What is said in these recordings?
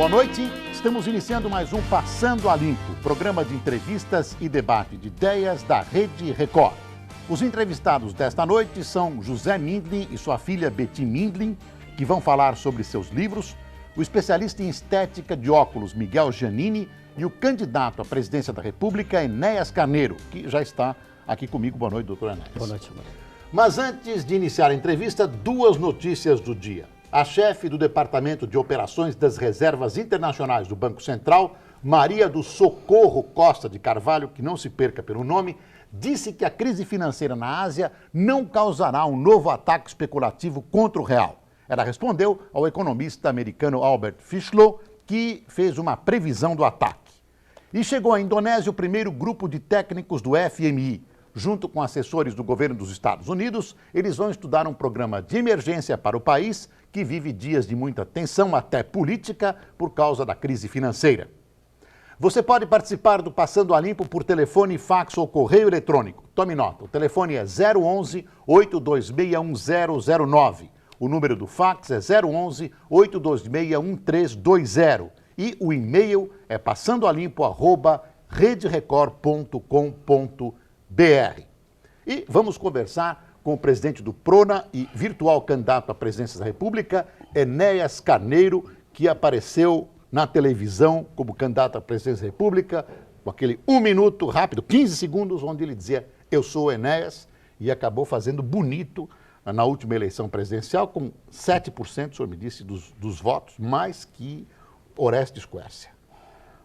Boa noite, estamos iniciando mais um Passando a Limpo, programa de entrevistas e debate de ideias da Rede Record. Os entrevistados desta noite são José Mindlin e sua filha Betty Mindlin, que vão falar sobre seus livros, o especialista em estética de óculos Miguel Giannini e o candidato à presidência da República, Enéas Carneiro, que já está aqui comigo. Boa noite, doutor Enéas. Boa noite, senhor. Mas antes de iniciar a entrevista, duas notícias do dia. A chefe do Departamento de Operações das Reservas Internacionais do Banco Central, Maria do Socorro Costa de Carvalho, que não se perca pelo nome, disse que a crise financeira na Ásia não causará um novo ataque especulativo contra o real. Ela respondeu ao economista americano Albert Fischlow, que fez uma previsão do ataque. E chegou à Indonésia o primeiro grupo de técnicos do FMI. Junto com assessores do governo dos Estados Unidos, eles vão estudar um programa de emergência para o país que vive dias de muita tensão, até política, por causa da crise financeira. Você pode participar do Passando a Limpo por telefone, fax ou correio eletrônico. Tome nota, o telefone é 011-8261009. O número do fax é 011-8261320. E o e-mail é passandoalimpo@rederecord.com.br. E vamos conversar com o presidente do Prona e virtual candidato à presidência da República, Enéas Carneiro, que apareceu na televisão como candidato à presidência da República, com aquele 1 minuto rápido, 15 segundos, onde ele dizia: eu sou o Enéas, e acabou fazendo bonito na última eleição presidencial, com 7%, o senhor me disse, dos votos, mais que Orestes Quércia.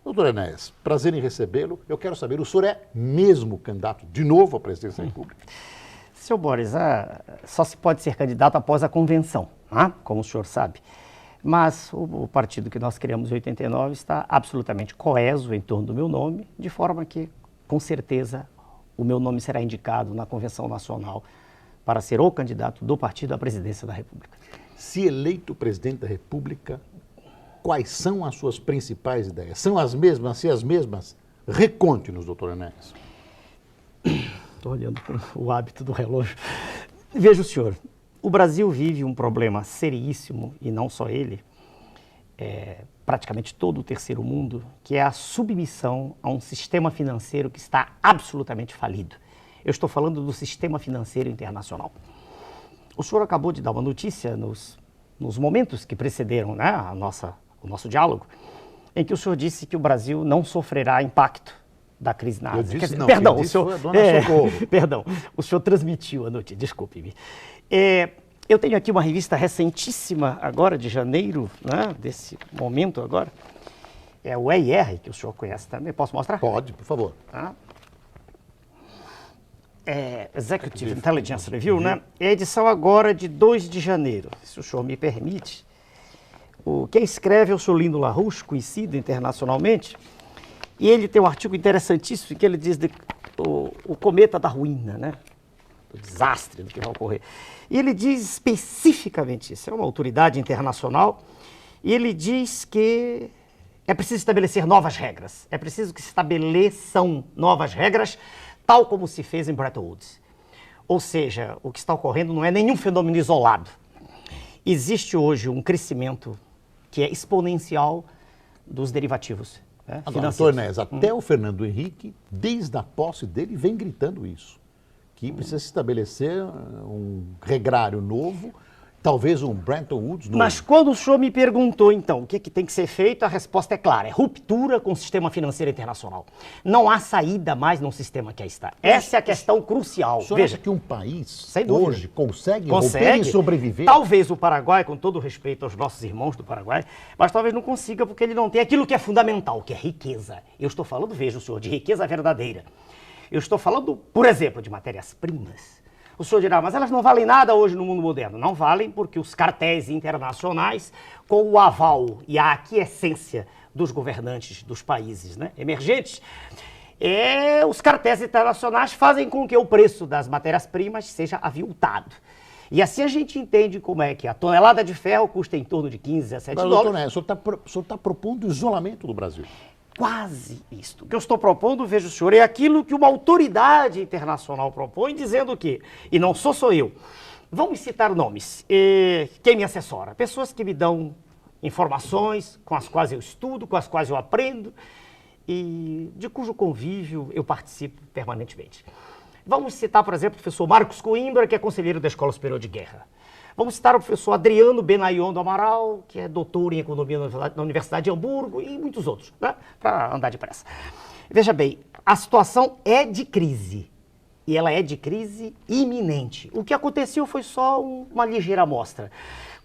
Doutor Enéas, prazer em recebê-lo. Eu quero saber, o senhor é mesmo candidato de novo à presidência da República? Senhor Boris, só se pode ser candidato após a convenção, como o senhor sabe. Mas o partido que nós criamos em 89 está absolutamente coeso em torno do meu nome, de forma que, com certeza, o meu nome será indicado na Convenção Nacional para ser o candidato do partido à presidência da República. Se eleito presidente da República, quais são as suas principais ideias? São as mesmas? Se as mesmas, reconte-nos, doutor Enéas. Estou olhando para o hábito do relógio. Veja o senhor, o Brasil vive um problema seríssimo, e não só ele, praticamente todo o terceiro mundo, que é a submissão a um sistema financeiro que está absolutamente falido. Eu estou falando do sistema financeiro internacional. O senhor acabou de dar uma notícia nos momentos que precederam, o nosso diálogo, em que o senhor disse que o Brasil não sofrerá impacto da crise na Ásia. Eu disse não, perdão, quem disse o senhor, foi a dona Socorro. Perdão, o senhor transmitiu a notícia, desculpe-me. Eu tenho aqui uma revista recentíssima, agora de janeiro, desse momento agora, é o EIR, que o senhor conhece também. Posso mostrar? Pode, por favor. Executive Intelligence Review, É a edição agora de 2 de janeiro, se o senhor me permite. Quem escreve é o senhor Lindo LaRouche, conhecido internacionalmente, e ele tem um artigo interessantíssimo que ele diz o cometa da ruína, do desastre do que vai ocorrer. E ele diz especificamente isso, é uma autoridade internacional, e ele diz que é preciso estabelecer novas regras, é preciso que se estabeleçam novas regras, tal como se fez em Bretton Woods. Ou seja, o que está ocorrendo não é nenhum fenômeno isolado. Existe hoje um crescimento que é exponencial dos derivativos financeiros. Doutor Enéas, até o Fernando Henrique, desde a posse dele, vem gritando isso, que precisa se estabelecer um regrário novo, talvez um Bretton Woods novo. Mas quando o senhor me perguntou, então, o que tem que ser feito, a resposta é clara, é ruptura com o sistema financeiro internacional. Não há saída mais num sistema que aí está. Essa é a questão crucial. O senhor acha que um país hoje consegue romper e sobreviver? Talvez o Paraguai, com todo respeito aos nossos irmãos do Paraguai, mas talvez não consiga porque ele não tem aquilo que é fundamental, que é riqueza. Eu estou falando, veja o senhor, de riqueza verdadeira. Eu estou falando, por exemplo, de matérias-primas. O senhor dirá, mas elas não valem nada hoje no mundo moderno. Não valem porque os cartéis internacionais, com o aval e a aquiescência dos governantes dos países emergentes, os cartéis internacionais fazem com que o preço das matérias-primas seja aviltado. E assim a gente entende como é que a tonelada de ferro custa em torno de 15 a 17 dólares. Doutor, o senhor está propondo o isolamento do Brasil. Quase isto. O que eu estou propondo, veja o senhor, é aquilo que uma autoridade internacional propõe, dizendo o quê? E não sou eu. Vamos citar nomes. Quem me assessora? Pessoas que me dão informações com as quais eu estudo, com as quais eu aprendo e de cujo convívio eu participo permanentemente. Vamos citar, por exemplo, o professor Marcos Coimbra, que é conselheiro da Escola Superior de Guerra. Vamos citar o professor Adriano Benayon do Amaral, que é doutor em Economia na Universidade de Hamburgo, e muitos outros, né? Para andar depressa. Veja bem, a situação é de crise. E ela é de crise iminente. O que aconteceu foi só uma ligeira amostra.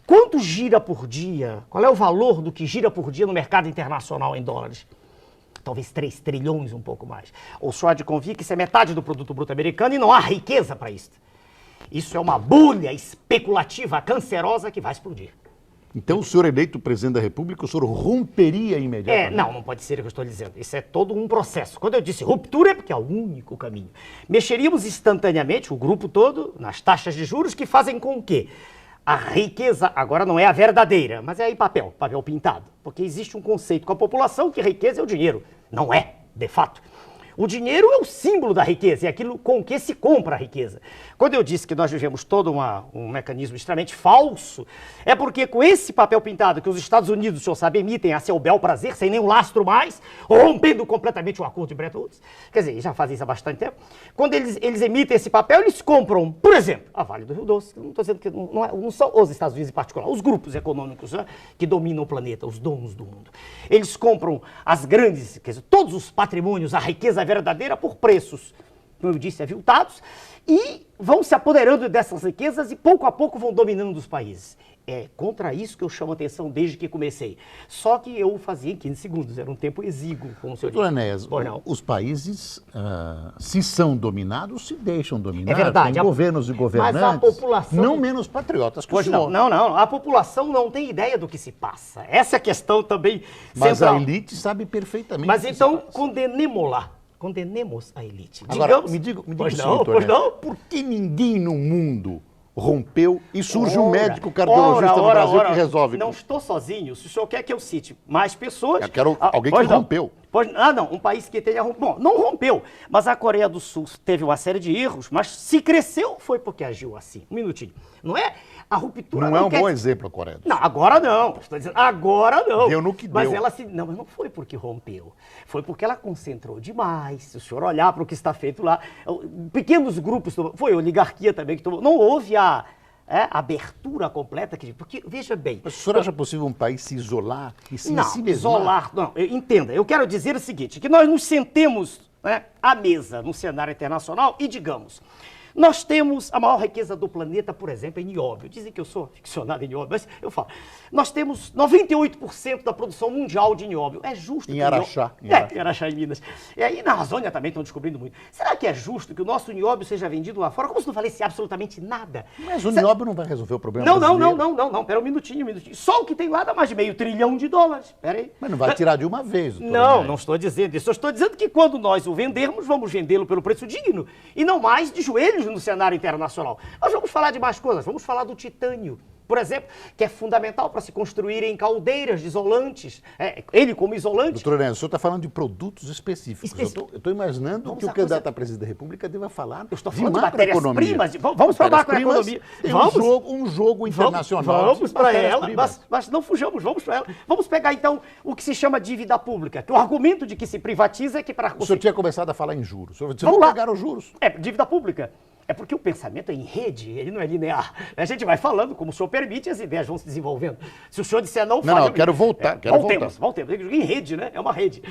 Quanto gira por dia? Qual é o valor do que gira por dia no mercado internacional em dólares? Talvez 3 trilhões, um pouco mais. O senhor há de convir que isso é metade do produto bruto americano e não há riqueza para isso. Isso é uma bolha especulativa cancerosa que vai explodir. Então, o senhor eleito presidente da República, o senhor romperia imediatamente? Não pode ser o que eu estou dizendo. Isso é todo um processo. Quando eu disse ruptura, é porque é o único caminho. Mexeríamos instantaneamente, o grupo todo, nas taxas de juros que fazem com que a riqueza agora não é a verdadeira, mas é aí papel pintado. Porque existe um conceito com a população que riqueza é o dinheiro. Não é, de fato. O dinheiro é o símbolo da riqueza, é aquilo com que se compra a riqueza. Quando eu disse que nós vivemos todo um mecanismo extremamente falso, é porque com esse papel pintado que os Estados Unidos, o senhor sabe, emitem a seu bel prazer, sem nenhum lastro mais, rompendo completamente o acordo de Bretton Woods, quer dizer, já fazem isso há bastante tempo, quando eles emitem esse papel, eles compram, por exemplo, a Vale do Rio Doce, não estou dizendo que não são os Estados Unidos em particular, os grupos econômicos, né, que dominam o planeta, os donos do mundo. Eles compram as grandes, quer dizer, todos os patrimônios, a riqueza verdadeira por preços, como eu disse, aviltados, e vão se apoderando dessas riquezas e pouco a pouco vão dominando os países. É contra isso que eu chamo a atenção desde que comecei. Só que eu fazia em 15 segundos, era um tempo exíguo, como o senhor disse. Enéas, os países, se são dominados, se deixam dominar. É verdade. Tem governos e governantes, mas a população não menos patriotas que o senhor. Não. A população não tem ideia do que se passa. Essa é a questão também mas central. A elite sabe perfeitamente mas o que então, se passa. condenemo-la. Condenemos a elite. Agora, Digamos, me diga o pois seguinte, não. Por que ninguém no mundo rompeu e surge um médico cardiologista no Brasil que resolve? Não estou sozinho. Se o senhor quer que eu cite mais pessoas... Eu quero alguém que rompeu. Um país que tenha rompido. Bom, não rompeu, mas a Coreia do Sul teve uma série de erros, mas se cresceu foi porque agiu assim. Um minutinho. Não é a ruptura... Não é um bom exemplo a Coreia do Sul. Não, agora não. Estou dizendo, agora não. Deu no que mas deu. Ela Não, mas não foi porque rompeu. Foi porque ela concentrou demais. Se o senhor olhar para o que está feito lá, pequenos grupos, foi a oligarquia também que tomou. Não houve a abertura completa, porque, veja bem... Mas o senhor acha possível um país se isolar e se Não, si mesmar? isolar, não, entenda, eu quero dizer o seguinte, que nós nos sentemos, né, à mesa no cenário internacional e digamos, nós temos a maior riqueza do planeta, por exemplo, em nióbio. Dizem que eu sou ficcionado em nióbio, mas eu falo. Nós temos 98% da produção mundial de nióbio. É justo em que Araxá. em Araxá, em Minas. E aí na Amazônia também estão descobrindo muito. Será que é justo que o nosso nióbio seja vendido lá fora como se não valesse absolutamente nada? Mas o nióbio não vai resolver o problema brasileiro. Não. Pera um minutinho. Só o que tem lá dá mais de $500 bilhão. Pera aí. Mas não vai tirar de uma vez. Não estou dizendo isso. Eu estou dizendo que quando nós o vendermos, vamos vendê-lo pelo preço digno. E não mais de joelhos no cenário internacional. Nós vamos falar de mais coisas. Vamos falar do titânio, por exemplo, que é fundamental para se construírem caldeiras isolantes. Ele como isolante... Doutor Enéas, o senhor está falando de produtos específicos. Eu estou imaginando que o candidato à presidência da República deva falar Eu estou falando de matérias-primas. Vamos para a macroeconomia. Um jogo internacional. Vamos para ela, mas não fujamos, vamos para ela. Vamos pegar, então, o que se chama dívida pública, que o argumento de que se privatiza é que para... O senhor tinha começado a falar em juros. Vocês não pegaram os juros. Dívida pública. É porque o pensamento é em rede, ele não é linear. A gente vai falando, como o senhor permite, as ideias vão se desenvolvendo. Se o senhor disser não, fale. Não, eu quero voltar. Voltemos. Em rede, né? É uma rede.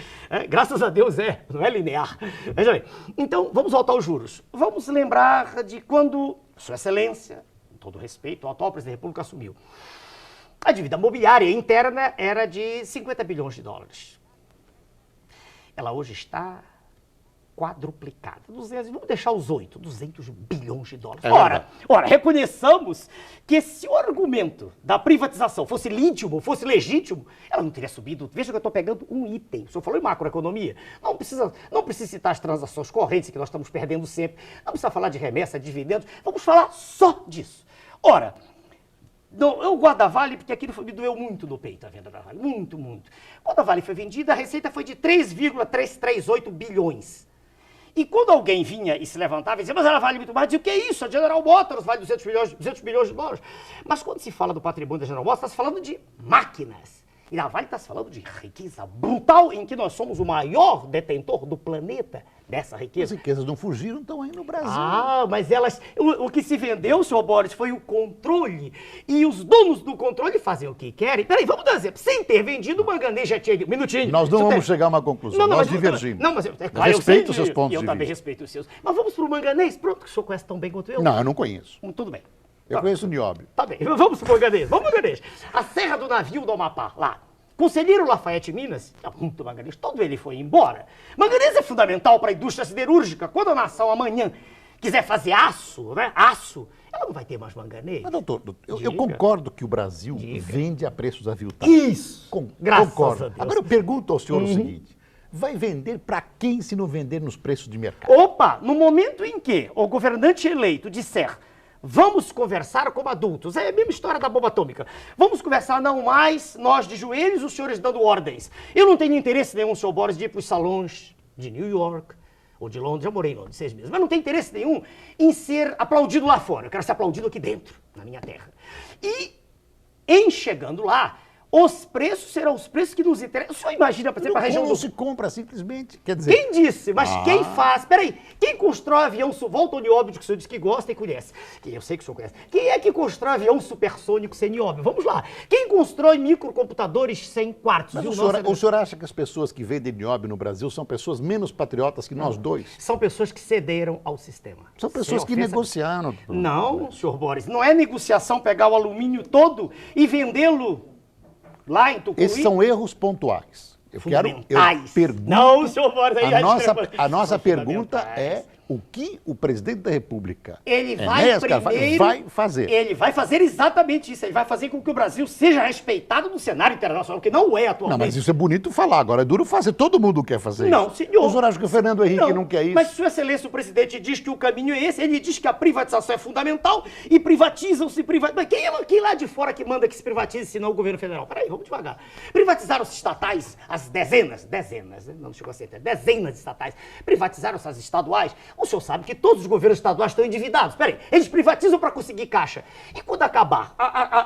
Graças a Deus não é linear. Veja bem. Então, vamos voltar aos juros. Vamos lembrar de quando Sua Excelência, com todo respeito, o atual presidente da República assumiu. A dívida mobiliária interna era de $50 bilhões. Ela hoje está... quadruplicada. Vamos deixar os 200 bilhões de dólares. Ora, reconheçamos que se o argumento da privatização fosse legítimo, ela não teria subido. Veja que eu estou pegando um item. O senhor falou em macroeconomia. Não precisa citar as transações correntes, que nós estamos perdendo sempre. Não precisa falar de remessa, dividendos. Vamos falar só disso. Ora, eu guardo a Vale, porque aquilo me doeu muito no peito, a venda da Vale. Muito. Quando a Vale foi vendida, a receita foi de 3,338 bilhões. E quando alguém vinha e se levantava e dizia, mas ela vale muito mais, dizia, o que é isso? A General Motors vale 200 milhões de dólares. Mas quando se fala do patrimônio da General Motors, está se falando de máquinas. E na Vale está se falando de riqueza brutal, em que nós somos o maior detentor do planeta dessa riqueza. As riquezas não fugiram, estão aí no Brasil. Ah, mas elas... O que se vendeu, senhor Boris, foi o controle. E os donos do controle fazem o que querem. Peraí, vamos dar um exemplo. Sem ter vendido, o Manganês já tinha... Minutinho. Nós não vamos chegar a uma conclusão, nós divergimos. Não, mas eu respeito os seus pontos de vista. Eu também respeito os seus. Mas vamos para o Manganês. Pronto, que o senhor conhece tão bem quanto eu. Não, eu não conheço. Tudo bem. Eu conheço o nióbio. Tá bem, vamos para o Manganês. Vamos para o Manganês. A Serra do Navio do Amapá, lá. Conselheiro Lafayette Minas, muito manganês, todo ele foi embora. Manganês é fundamental para a indústria siderúrgica. Quando a nação amanhã quiser fazer aço, né? Aço, ela não vai ter mais manganês. Mas, doutor, eu concordo que o Brasil vende a preços aviltados. Isso! Graças concordo. a Deus. Agora eu pergunto ao senhor o seguinte: vai vender para quem se não vender nos preços de mercado? Opa! No momento em que o governante eleito disser vamos conversar como adultos. É a mesma história da bomba atômica. Vamos conversar não mais nós de joelhos, os senhores dando ordens. Eu não tenho interesse nenhum, senhor Boris, de ir para os salões de New York ou de Londres. Já morei em Londres 6 meses. Mas não tenho interesse nenhum em ser aplaudido lá fora. Eu quero ser aplaudido aqui dentro, na minha terra. E, em chegando lá, os preços serão os preços que nos interessam. O senhor imagina, por exemplo, a região não do... se compra simplesmente, quer dizer... Quem disse? Mas quem faz? Peraí, quem constrói avião... Volta ao nióbio que o senhor disse que gosta e conhece. Que eu sei que o senhor conhece. Quem é que constrói avião supersônico sem nióbio? Vamos lá. Quem constrói microcomputadores sem quartos? Mas o senhor acha que as pessoas que vendem nióbio no Brasil são pessoas menos patriotas que nós dois? São pessoas que cederam ao sistema. São pessoas que negociaram. Não, senhor Boris, não é negociação pegar o alumínio todo e vendê-lo lá em Tucuí. Esses são erros pontuais. Eu pergunto, não, senhor Boris, aí a nossa pergunta é o que o presidente da República vai fazer. Ele vai fazer exatamente isso. Ele vai fazer com que o Brasil seja respeitado no cenário internacional, que não é atualmente. Não, mas isso é bonito falar, agora é duro fazer. Todo mundo quer fazer isso. Não, senhor. O senhor acha que o Fernando Henrique não quer isso? Mas, Sua Excelência, o presidente diz que o caminho é esse, ele diz que a privatização é fundamental e privatizam-se. Mas quem lá de fora que manda que se privatize, senão o governo federal? Peraí, vamos devagar. Privatizaram-se estatais, as dezenas, não chegou a ser, dezenas de estatais. Privatizaram-se as estaduais. O senhor sabe que todos os governos estaduais estão endividados. Peraí, eles privatizam para conseguir caixa. E quando acabar?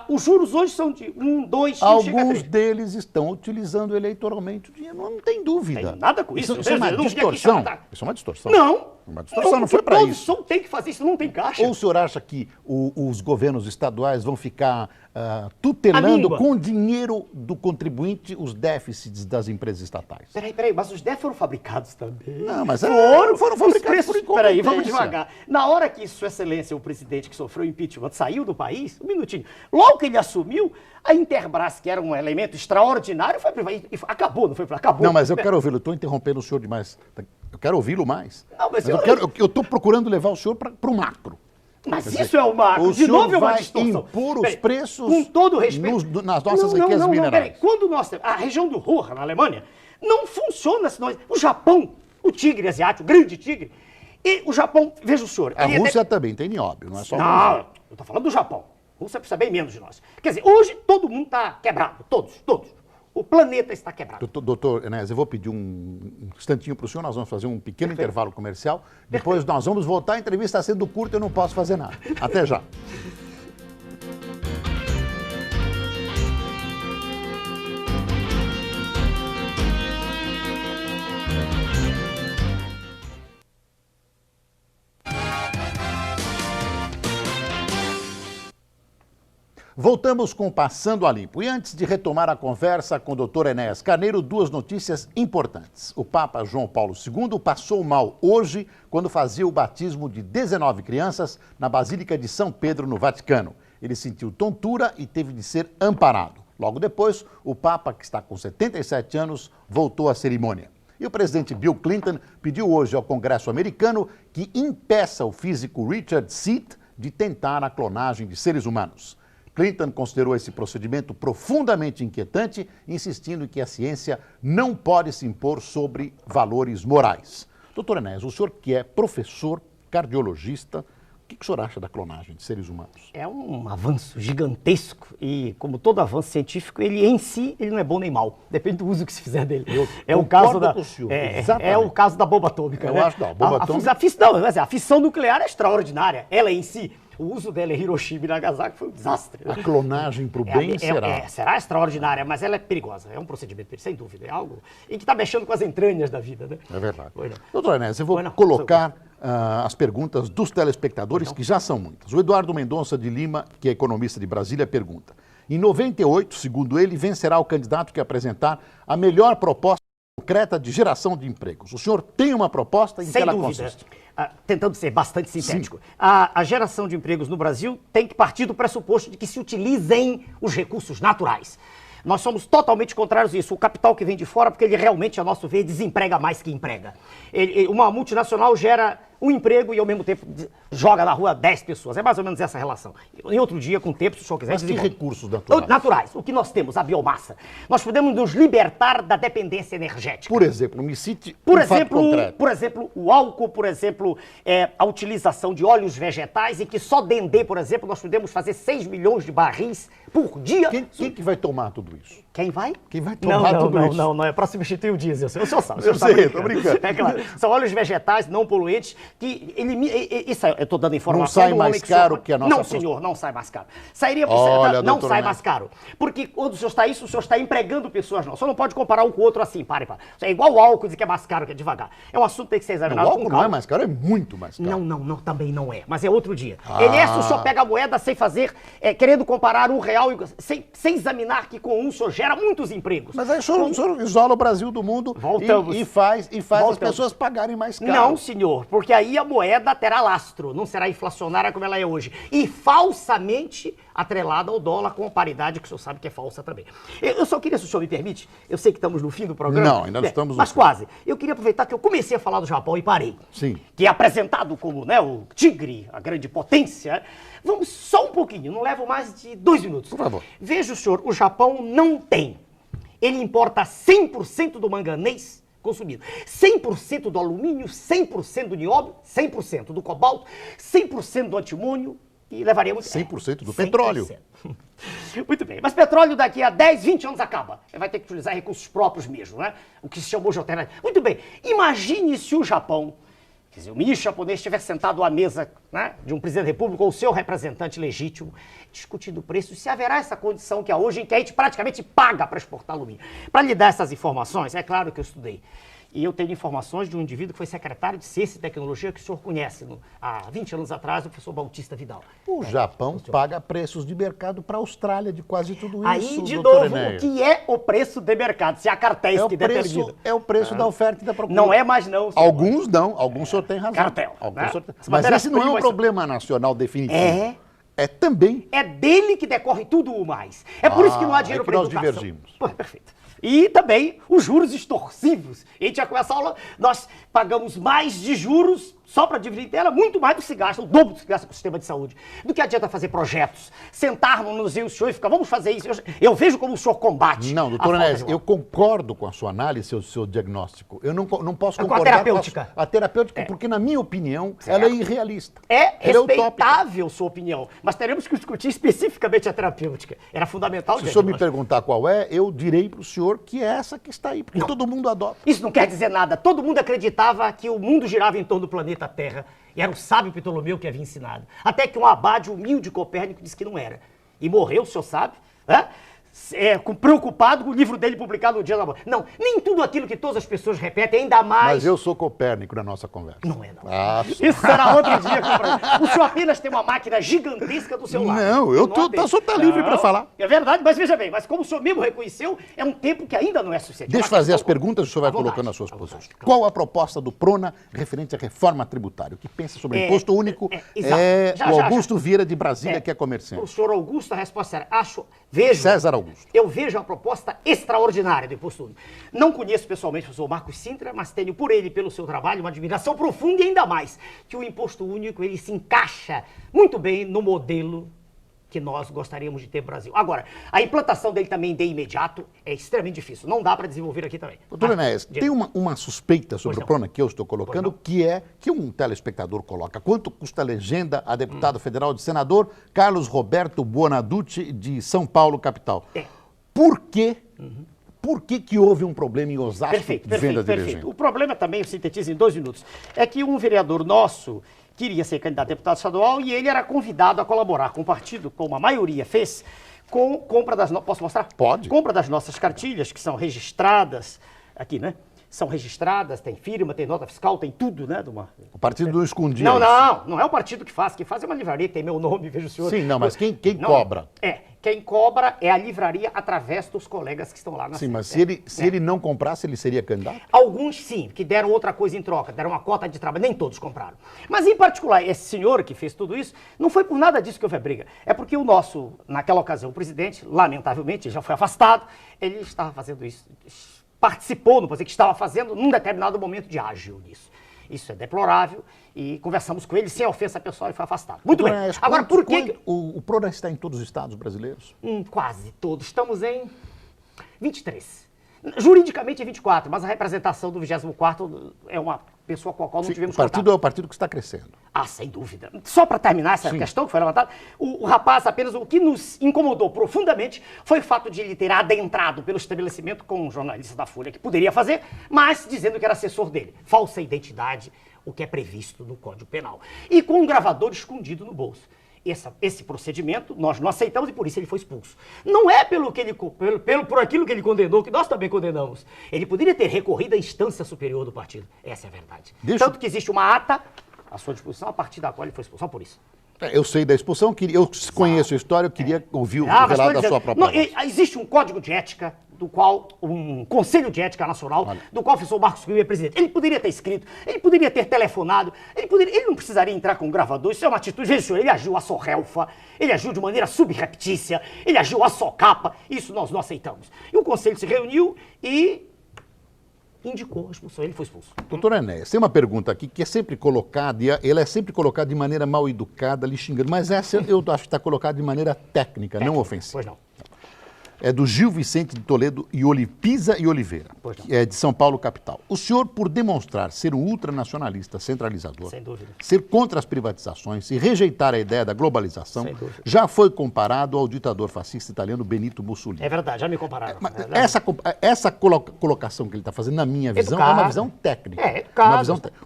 Os juros hoje são de 1, 2, 5, Alguns deles estão utilizando eleitoralmente o dinheiro, não tem dúvida. Não tem nada com isso. Isso é uma distorção. Isso é uma distorção. Não. Uma distorção, não foi para isso. Todos tem que fazer isso, não tem caixa. Ou o senhor acha que os governos estaduais vão ficar tutelando com o dinheiro do contribuinte os déficits das empresas estatais? Peraí, mas os déficits foram fabricados também. Não, mas foram fabricados por incompetência. Peraí, vamos devagar. Na hora que Sua Excelência, o presidente que sofreu impeachment, saiu do país, um minutinho, logo que ele assumiu, a Interbrás, que era um elemento extraordinário, foi privatizada. Acabou, não foi? Acabou. Não, mas eu quero ouvi-lo, estou interrompendo o senhor demais. Eu quero ouvi-lo mais. Não, mas eu estou procurando levar o senhor para o macro. Mas isso é o macro. De novo é uma distorção. Impor os preços com todo respeito, nas nossas riquezas minerais. Peraí. Quando a região do Ruhr, na Alemanha, não funciona senão... O Japão, o tigre asiático, o grande tigre, e o Japão, veja o senhor... A Rússia também tem nióbio, não é só... Não, eu estou falando do Japão. A Rússia precisa bem menos de nós. Quer dizer, hoje todo mundo está quebrado, todos. O planeta está quebrado. Doutor Enéas, eu vou pedir um instantinho para o senhor, nós vamos fazer um pequeno intervalo comercial, depois nós vamos voltar, a entrevista está sendo curta, eu não posso fazer nada. Até já. Voltamos com Passando a Limpo. E antes de retomar a conversa com o doutor Enéas Carneiro, duas notícias importantes. O Papa João Paulo II passou mal hoje quando fazia o batismo de 19 crianças na Basílica de São Pedro, no Vaticano. Ele sentiu tontura e teve de ser amparado. Logo depois, o Papa, que está com 77 anos, voltou à cerimônia. E o presidente Bill Clinton pediu hoje ao Congresso americano que impeça o físico Richard Seat de tentar a clonagem de seres humanos. Clinton considerou esse procedimento profundamente inquietante, insistindo que a ciência não pode se impor sobre valores morais. Doutor Enéas, o senhor que é professor, cardiologista, O que o senhor acha da clonagem de seres humanos? É um avanço gigantesco e, como todo avanço científico, ele em si ele não é bom nem mal. Depende do uso que se fizer dele. Eu o caso concordo da com o senhor, é o caso da bomba atômica. Eu né? acho, não, a bomba atômica... A fissão nuclear é extraordinária. Ela em si, o uso dela em Hiroshima e Nagasaki foi um desastre. A clonagem para o bem será? Será extraordinária, mas ela é perigosa. É um procedimento, sem dúvida. É algo e que está mexendo com as entranhas da vida. Né? É verdade. Pois não. Doutor Enéas, eu vou Pois não. colocar as perguntas dos telespectadores, que já são muitas. O Eduardo Mendonça de Lima, que é economista de Brasília, pergunta: em 98, segundo ele, vencerá o candidato que apresentar a melhor proposta concreta de geração de empregos. O senhor tem uma proposta em que Sem ela dúvida. consiste? Tentando ser bastante sintético. A geração de empregos no Brasil tem que partir do pressuposto de que se utilizem os recursos naturais. Nós somos totalmente contrários a isso. O capital que vem de fora, porque ele realmente, a nosso ver, desemprega mais que emprega. Uma multinacional gera um emprego e, ao mesmo tempo, joga na rua 10 pessoas. É mais ou menos essa relação. Em outro dia, com o tempo, se o senhor quiser... Mas que desenvolve. recursos naturais? Naturais. O que nós temos? A biomassa. Nós podemos nos libertar da dependência energética. Por exemplo, me cite Por um fato exemplo, concreto. por exemplo, o álcool, por exemplo, a utilização de óleos vegetais e que só Dendê, por exemplo, nós podemos fazer 6 milhões de barris por dia. Quem que vai tomar tudo isso? Quem vai? Quem vai tomar tudo isso? Não, é para substituir o diesel. O senhor sabe. Eu sei, tô brincando. É claro. São óleos vegetais não poluentes que isso eu estou dando informação. Não sai do mais homem caro que a nossa... Não, senhor, não sai mais caro. Sairia Olha, não doutor sai Enéas. mais caro. Porque quando o senhor está isso, o senhor está empregando pessoas, não. O senhor não pode comparar um com o outro assim, pare. É igual o álcool, dizer que é mais caro, que é devagar. É um assunto que tem que ser Não, examinado o com álcool calma. não é mais caro, é muito mais caro. Não, também não é. Mas é outro dia. Ele é se o senhor pega a moeda sem fazer, querendo comparar R$1, sem examinar que com um o senhor gera muitos empregos. Mas aí o senhor isola o Brasil do mundo Voltamos. e faz as Voltamos. pessoas pagarem mais caro. Não, senhor, porque aí a moeda terá lastro, não será inflacionária como ela é hoje. E falsamente atrelada ao dólar com a paridade que o senhor sabe que é falsa também. Eu só queria, se o senhor me permite, eu sei que estamos no fim do programa. Não, ainda não estamos no Mas fim. quase. Eu queria aproveitar que eu comecei a falar do Japão e parei. Sim. Que é apresentado como, né, o tigre, a grande potência. Vamos só um pouquinho, não levo mais de 2 minutos. Por favor. Veja o senhor, o Japão não tem. Ele importa 100% do manganês consumido, 100% do alumínio, 100% do nióbio, 100% do cobalto, 100% do antimônio e levaríamos... 100% do petróleo. 100%. Muito bem, mas petróleo daqui a 10, 20 anos acaba. Ele vai ter que utilizar recursos próprios mesmo, né? O que se chamou de alternativa. Muito bem, imagine se o Japão, quer dizer, o ministro japonês estiver sentado à mesa, né, de um presidente da República ou o seu representante legítimo, discutindo o preço, se haverá essa condição que há hoje em que a gente praticamente paga para exportar alumínio. Para lhe dar essas informações, é claro que eu estudei. E eu tenho informações de um indivíduo que foi secretário de Ciência e Tecnologia, que o senhor conhece, há 20 anos atrás, o professor Bautista Vidal. O Japão paga preços de mercado para a Austrália de quase tudo isso, Aí, de doutor novo, Enéas. o que é o preço de mercado? Se há cartéis que determinam. É o preço da oferta e da procura. Não é mais não, senhor. Alguns não, alguns o senhor tem razão. Cartel, Alguns né? o senhor tem... As Mas esse não é um matérias-primas- problema nacional definitivo. É. É também. É dele que decorre tudo o mais. É por isso que não há dinheiro é que para nós educação. divergimos. Pô, perfeito. E também os juros extorsivos. A gente já começa a aula, nós pagamos mais de juros só para dívida interna, muito mais do que se gasta, o dobro do que se gasta com o sistema de saúde. Do que adianta fazer projetos, sentarmos no senhor e ficar, vamos fazer isso. Eu vejo como o senhor combate. Não, a doutor falta Enéas, de eu concordo com a sua análise, o seu diagnóstico. Eu não posso Com a concordar terapêutica. a terapêutica, porque, na minha opinião, ela é irrealista. É Ela utópica. respeitável sua opinião, mas teremos que discutir especificamente a terapêutica. Era fundamental. Se o senhor me diagnóstico. perguntar qual é, eu direi para o senhor que é essa que está aí, porque todo mundo adota. Isso não quer dizer nada. Todo mundo acreditava que o mundo girava em torno do planeta Terra. E era o sábio Ptolomeu que havia ensinado. Até que um abade humilde Copérnico disse que não era. E morreu, o senhor sabe, né? Preocupado com o livro dele publicado no dia da morte. Não, nem tudo aquilo que todas as pessoas repetem, ainda mais... Mas eu sou Copérnico na nossa conversa. Não é, não. Ah, Isso será outro dia. O senhor apenas tem uma máquina gigantesca do seu lado. Não, o senhor tá livre para falar. É verdade, mas veja bem, mas como o senhor mesmo reconheceu, é um tempo que ainda não é suficiente. Deixa eu fazer as perguntas e o senhor vai À vontade, colocando as suas à posições. vontade. Qual a proposta do PRONA referente à reforma tributária? O que pensa sobre o imposto único exato. é Já, o já, Augusto Vieira de Brasília, que é O comerciante. senhor Augusto, a resposta era, vejo... César Augusto. Eu vejo uma proposta extraordinária do imposto único. Não conheço pessoalmente o professor Marcos Sintra, mas tenho por ele e pelo seu trabalho uma admiração profunda e ainda mais que o imposto único ele se encaixa muito bem no modelo que nós gostaríamos de ter no Brasil. Agora, a implantação dele também de imediato é extremamente difícil. Não dá para desenvolver aqui também. Doutor Enéas, tem uma suspeita sobre o plano que eu estou colocando, que é que um telespectador coloca. Quanto custa a legenda a deputado federal de senador Carlos Roberto Buonadduti, de São Paulo, capital? Por quê? Por que houve um problema em Osasco de venda de legenda? O problema também, eu sintetizo em 2 minutos, é que um vereador nosso queria ser candidato a deputado estadual e ele era convidado a colaborar com o partido, como a maioria fez, com compra das... Posso mostrar? Pode. Compra das nossas cartilhas, que são registradas aqui, né? São registradas, tem firma, tem nota fiscal, tem tudo, né? O partido não escondia Não, isso. não é o partido que faz. Quem faz é uma livraria que tem meu nome, veja o senhor. Sim, não, mas quem cobra? Quem cobra é a livraria através dos colegas que estão lá na Sim, mas se É. ele não comprasse, ele seria candidato? Alguns sim, que deram outra coisa em troca, deram uma cota de trabalho, nem todos compraram. Mas em particular, esse senhor que fez tudo isso, não foi por nada disso que houve a briga. É porque o nosso, naquela ocasião, o presidente, lamentavelmente, já foi afastado, ele estava fazendo isso, participou, não vou dizer que estava fazendo, num determinado momento de ágil nisso. Isso é deplorável e conversamos com ele sem ofensa pessoal e foi afastado. Muito bem. Agora, por que... O PRONA está em todos os estados brasileiros? Quase todos. Estamos em 23. Juridicamente é 24, mas a representação do 24º é uma pessoa com a qual não tivemos contato. O partido é o partido que está crescendo. Ah, sem dúvida. Só para terminar essa questão que foi levantada, o rapaz apenas, o que nos incomodou profundamente foi o fato de ele ter adentrado pelo estabelecimento com um jornalista da Folha, que poderia fazer, mas dizendo que era assessor dele. Falsa identidade, o que é previsto no Código Penal. E com um gravador escondido no bolso. Esse procedimento nós não aceitamos e por isso ele foi expulso. Não é por aquilo que ele condenou, que nós também condenamos. Ele poderia ter recorrido à instância superior do partido. Essa é a verdade. Tanto que existe uma ata à sua disposição, a partir da qual ele foi expulso. Só por isso. Eu sei da expulsão, eu conheço a história, eu queria ouvir o relato da sua própria voz. Existe um código de ética, do qual, um Conselho de Ética Nacional, do qual o professor Marcos Cunha é presidente. Ele poderia ter escrito, ele poderia ter telefonado, ele não precisaria entrar com um gravador, isso é uma atitude, veja senhor, ele agiu a sorrelfa, ele agiu de maneira subreptícia, ele agiu a socapa, isso nós não aceitamos. E o Conselho se reuniu e indicou a expulsão, ele foi expulso. Doutor Enéas, tem uma pergunta aqui que é sempre colocada, e ela é sempre colocada de maneira mal educada, lhe xingando, mas essa eu acho que está colocada de maneira técnica, não ofensiva. Pois não. É do Gil Vicente de Toledo e Pisa e Oliveira, que é de São Paulo, capital. O senhor, por demonstrar ser um ultranacionalista centralizador, sem dúvida, ser contra as privatizações e rejeitar a ideia da globalização, já foi comparado ao ditador fascista italiano Benito Mussolini. É verdade, já me compararam. Essa colocação que ele está fazendo, na minha visão, é uma visão técnica.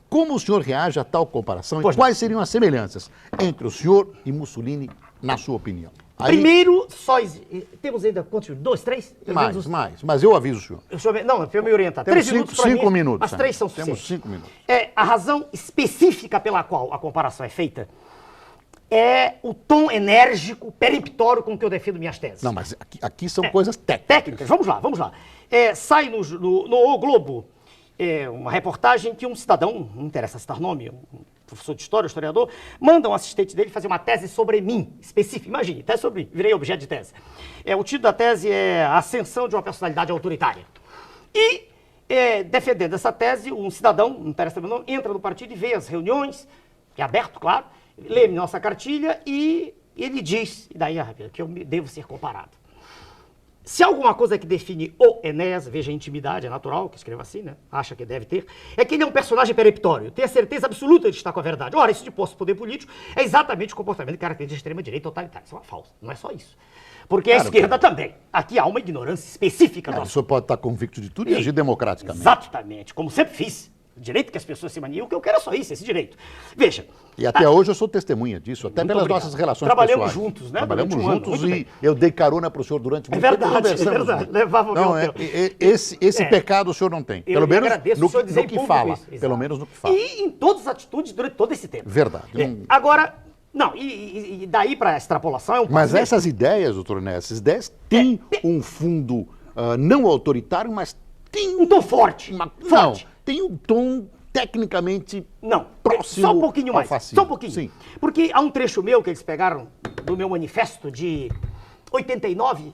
Como o senhor reage a tal comparação e quais seriam as semelhanças entre o senhor e Mussolini, na sua opinião? Primeiro, temos ainda quantos? 2, 3? Mais, mas eu aviso o senhor. Não, para eu me orientar. Temos 3 minutos 5 minutos. As 3 são suficientes. Temos 5 minutos. A razão específica pela qual a comparação é feita é o tom enérgico, peremptório com que eu defendo minhas teses. Não, mas aqui são coisas técnicas. Técnicas, vamos lá. Sai no O Globo uma reportagem que um cidadão, não interessa citar nome, um professor de história, historiador, manda um assistente dele fazer uma tese sobre mim, específica. Imagine, tese sobre mim, virei objeto de tese. O título da tese é A Ascensão de uma Personalidade Autoritária. E, defendendo essa tese, um cidadão, não interessa o nome, entra no partido e vê as reuniões, que é aberto, claro, lê nossa cartilha e ele diz, e daí, que eu devo ser comparado. Se há alguma coisa que define o Enéas, veja a intimidade, é natural que escreva assim, né? Acha que deve ter, é que ele é um personagem peremptório, tem a certeza absoluta de estar com a verdade. Ora, isso de posse do poder político é exatamente o comportamento que caracteriza a extrema-direita totalitária. Isso é uma falsa, não é só isso. Porque a esquerda também. Aqui há uma ignorância específica. O senhor pode estar convicto de tudo e agir democraticamente. Exatamente, como sempre fiz. O direito que as pessoas se maniam, o que eu quero é só isso, esse direito. Veja. E até hoje eu sou testemunha disso, até pelas nossas relações pessoais. Trabalhamos juntos, né? Trabalhamos juntos e eu dei carona para o senhor durante muito tempo. É verdade. Levava o meu tempo. Esse pecado o senhor não tem. Pelo menos no que fala. Pelo menos no que fala. E em todas as atitudes durante todo esse tempo. Verdade. Agora, não, e daí para a extrapolação é um Mas essas ideias, doutor Enéas, essas ideias têm um fundo não autoritário, mas tem um tom forte. Não, tem um tom tecnicamente próximo só um pouquinho mais, fascismo. Só um pouquinho. Sim. Porque há um trecho meu que eles pegaram do meu manifesto de 89,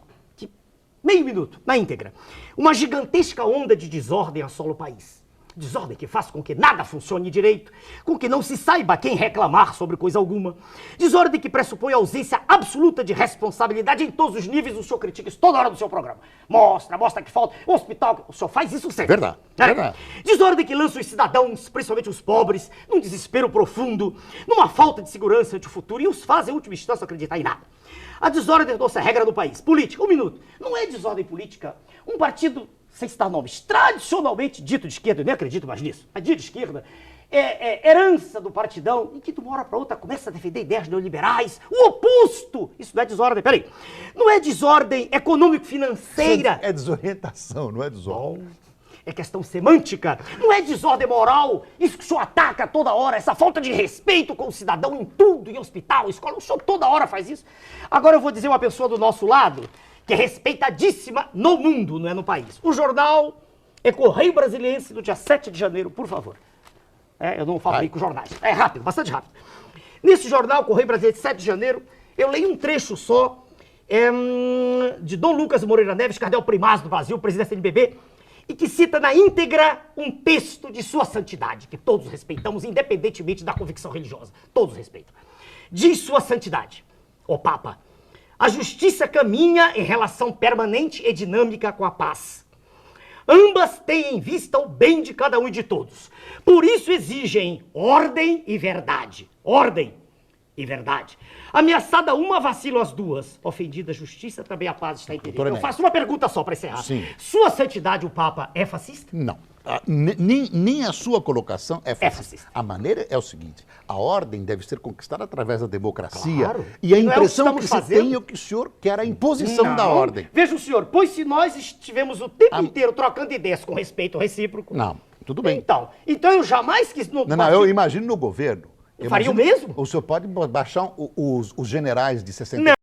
meio minuto, na íntegra. Uma gigantesca onda de desordem assola o país. Desordem que faz com que nada funcione direito, com que não se saiba quem reclamar sobre coisa alguma. Desordem que pressupõe a ausência absoluta de responsabilidade em todos os níveis. O senhor critica isso toda hora do seu programa. Mostra que falta. O hospital, o senhor faz isso sempre. Verdade, verdade. Desordem que lança os cidadãos, principalmente os pobres, num desespero profundo, numa falta de segurança ante o futuro e os faz, em última instância, acreditar em nada. A desordem tornou-se a regra do país. Política, um minuto. Não é desordem política. Um partido, sem citar nomes, tradicionalmente dito de esquerda, eu nem acredito mais nisso, mas dito de esquerda, é herança do partidão, e que de uma hora para outra começa a defender ideias neoliberais, o oposto. Isso não é desordem, peraí. Não é desordem econômico-financeira. É desorientação, não é desordem. É questão semântica, não é desordem moral, isso que o senhor ataca toda hora, essa falta de respeito com o cidadão em tudo, em hospital, escola, o senhor toda hora faz isso. Agora eu vou dizer uma pessoa do nosso lado, que é respeitadíssima no mundo, não é no país. O jornal é Correio Brasiliense do dia 7 de janeiro, por favor. Eu não falo aí com jornais, é rápido, bastante rápido. Nesse jornal, Correio Brasiliense, 7 de janeiro, eu leio um trecho só de Dom Lucas Moreira Neves, cardeal primaz do Brasil, presidente da CNBB, e que cita na íntegra um texto de sua santidade, que todos respeitamos, independentemente da convicção religiosa. Todos respeitam. Diz sua santidade, ó Papa, a justiça caminha em relação permanente e dinâmica com a paz. Ambas têm em vista o bem de cada um e de todos. Por isso exigem ordem e verdade. Ordem e verdade. Ameaçada uma, vacilam as duas. Ofendida a justiça, também a paz está em perigo. Eu faço uma pergunta só para encerrar. Sim. Sua santidade, o Papa, é fascista? Não. Nem a sua colocação é fascista. É fascista. A maneira é o seguinte, a ordem deve ser conquistada através da democracia. Claro. E a Não impressão é o que que se estamos tem fazendo? é que o senhor quer a imposição da ordem. Veja o senhor, pois se nós estivemos o tempo inteiro trocando ideias com respeito recíproco... Não, tudo bem. Então eu jamais quis... Não, eu imagino no governo. Faria o mesmo? O senhor pode baixar os generais de 60...